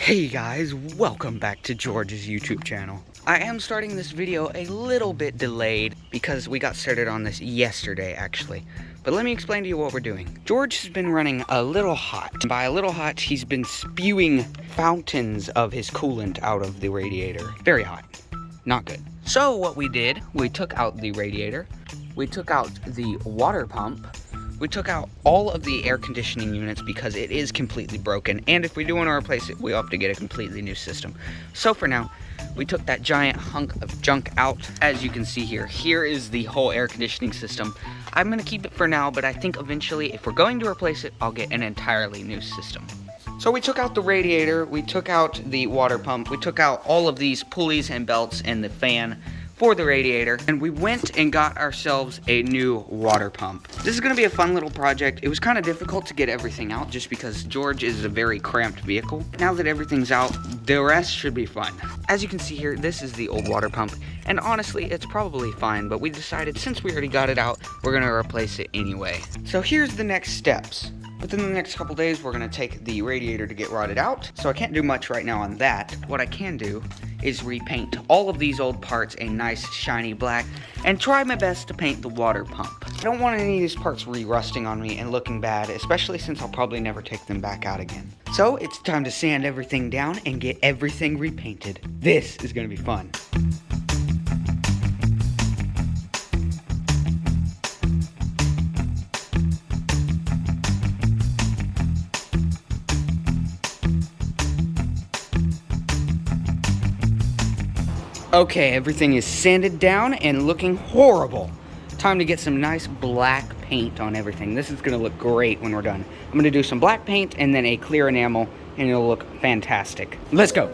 Hey guys, welcome back to George's YouTube channel. I am starting this video a little bit delayed because we got started on this yesterday actually. But let me explain to you what we're doing. George has been running a little hot. By a little hot, he's been spewing fountains of his coolant out of the radiator. Very hot. Not good. So what we did, we took out the radiator, we took out the water pump, we took out all of the air conditioning units because it is completely broken, and if we do want to replace it, we have to get a completely new system. So for now, we took that giant hunk of junk out. As you can see here, here is the whole air conditioning system. I'm going to keep it for now, but I think eventually, if we're going to replace it, I'll get an entirely new system. So we took out the radiator, we took out the water pump, we took out all of these pulleys and belts and the fan for the radiator, and we went and got ourselves a new water pump. This is going to be a fun little project. It was kind of difficult to get everything out just because George is a very cramped vehicle. Now that everything's out, the rest should be fun. As you can see here, this is the old water pump, and honestly, it's probably fine, but we decided since we already got it out, we're going to replace it anyway. So here's the next steps. Within the next couple days, we're going to take the radiator to get rotted out, so I can't do much right now on that. What I can do is repaint all of these old parts a nice shiny black, and try my best to paint the water pump. I don't want any of these parts re-rusting on me and looking bad, especially since I'll probably never take them back out again. So it's time to sand everything down and get everything repainted. This is going to be fun. Okay, everything is sanded down and looking horrible. Time to get some nice black paint on everything. This is gonna look great when we're done. I'm gonna do some black paint and then a clear enamel, and it'll look fantastic. Let's go.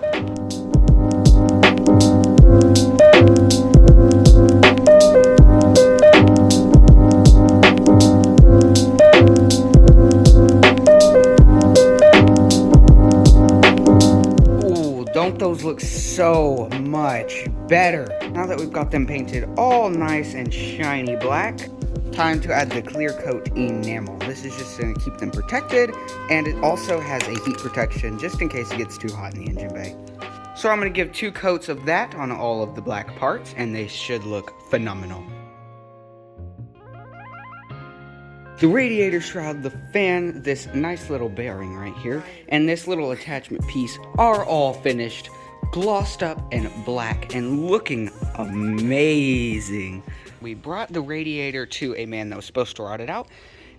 Don't those look so much better? Now that we've got them painted all nice and shiny black, time to add the clear coat enamel. This is just going to keep them protected, and it also has a heat protection just in case it gets too hot in the engine bay. So I'm going to give 2 coats of that on all of the black parts, and they should look phenomenal. The radiator shroud, the fan, this nice little bearing right here, and this little attachment piece are all finished, glossed up and black, and looking amazing. We brought the radiator to a man that was supposed to rot it out,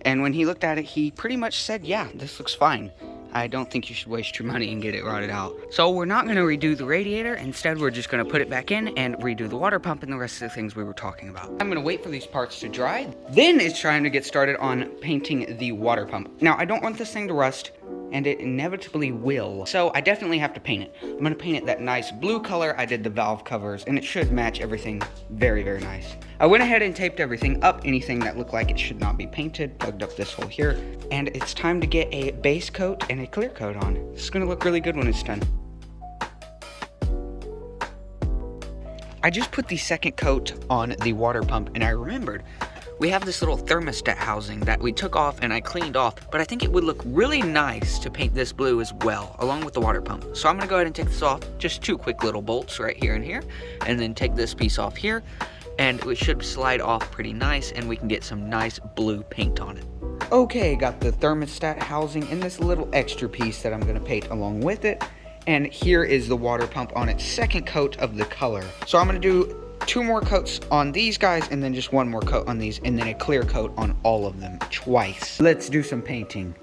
and when he looked at it, he pretty much said, yeah, this looks fine. I don't think you should waste your money and get it rotted out. So we're not going to redo the radiator. Instead, we're just going to put it back in and redo the water pump and the rest of the things we were talking about. I'm going to wait for these parts to dry. Then it's time to get started on painting the water pump. Now, I don't want this thing to rust, and it inevitably will. So I definitely have to paint it. I'm going to paint it that nice blue color. I did the valve covers, and it should match everything very, very nice. I went ahead and taped everything up. Anything that looked like it should not be painted, plugged up this hole here. And it's time to get a base coat and a clear coat on. This is going to look really good when it's done. I just put the second coat on the water pump, and I remembered we have this little thermostat housing that we took off and I cleaned off, but I think it would look really nice to paint this blue as well, along with the water pump. So I'm going to go ahead and take this off, just 2 quick little bolts right here and here, and then take this piece off here, and it should slide off pretty nice, and we can get some nice blue paint on it. Okay, got the thermostat housing and this little extra piece that I'm going to paint along with it, and here is the water pump on its second coat of the color. So I'm going to do 2 more coats on these guys, and then just 1 more coat on these, and then a clear coat on all of them twice. Let's do some painting.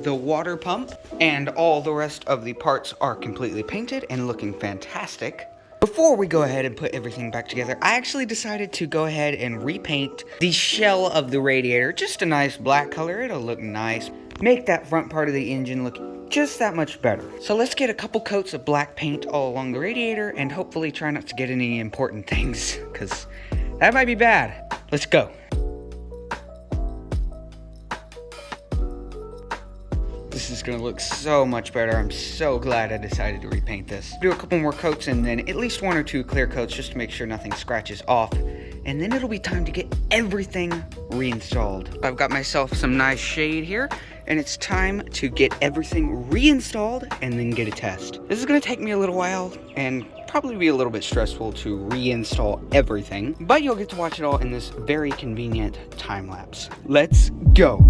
The water pump and all the rest of the parts are completely painted and looking fantastic. Before we go ahead and put everything back together, I actually decided to go ahead and repaint the shell of the radiator. Just a nice black color, it'll look nice. Make that front part of the engine look just that much better. So let's get a couple coats of black paint all along the radiator and hopefully try not to get any important things, because that might be bad. Let's go. This is gonna look so much better. I'm so glad I decided to repaint this. Do a couple more coats and then at least 1 or 2 clear coats just to make sure nothing scratches off. And then it'll be time to get everything reinstalled. I've got myself some nice shade here, and it's time to get everything reinstalled and then get a test. This is gonna take me a little while and probably be a little bit stressful to reinstall everything, but you'll get to watch it all in this very convenient time lapse. Let's go.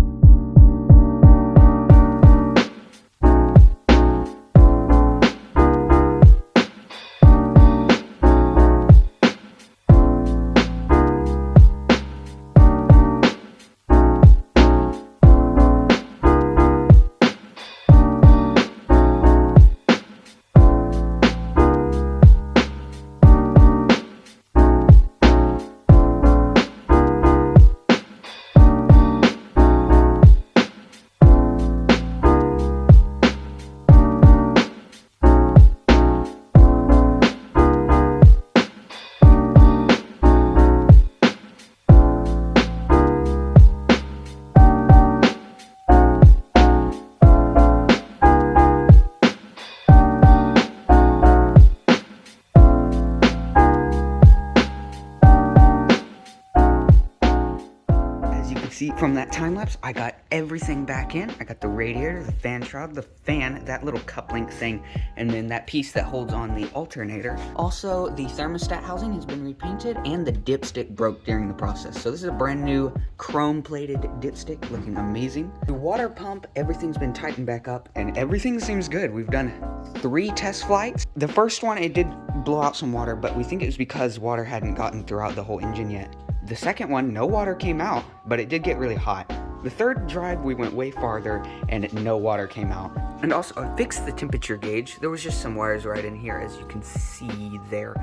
From that time lapse, I got everything back in. I got the radiator, the fan shroud, the fan, that little cup link thing, and then that piece that holds on the alternator. Also, the thermostat housing has been repainted, and the dipstick broke during the process. So this is a brand new chrome-plated dipstick, looking amazing. The water pump, everything's been tightened back up, and everything seems good. We've done 3 test flights. The first one, it did blow out some water, but we think it was because water hadn't gotten throughout the whole engine yet. The second one, no water came out, but it did get really hot. The third drive, we went way farther, and no water came out. And also, I fixed the temperature gauge. There was just some wires right in here, as you can see there,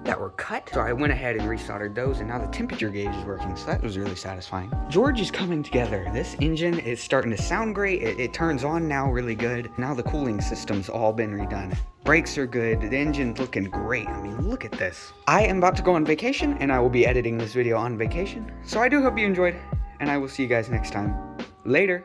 that were cut. So I went ahead and resoldered those, and now the temperature gauge is working, so that was really satisfying. George is coming together. This engine is starting to sound great. It turns on now really good. Now the cooling system's all been redone. Brakes are good, the engine's looking great. I mean, look at this. I am about to go on vacation, and I will be editing this video on vacation. So I do hope you enjoyed, and I will see you guys next time. Later.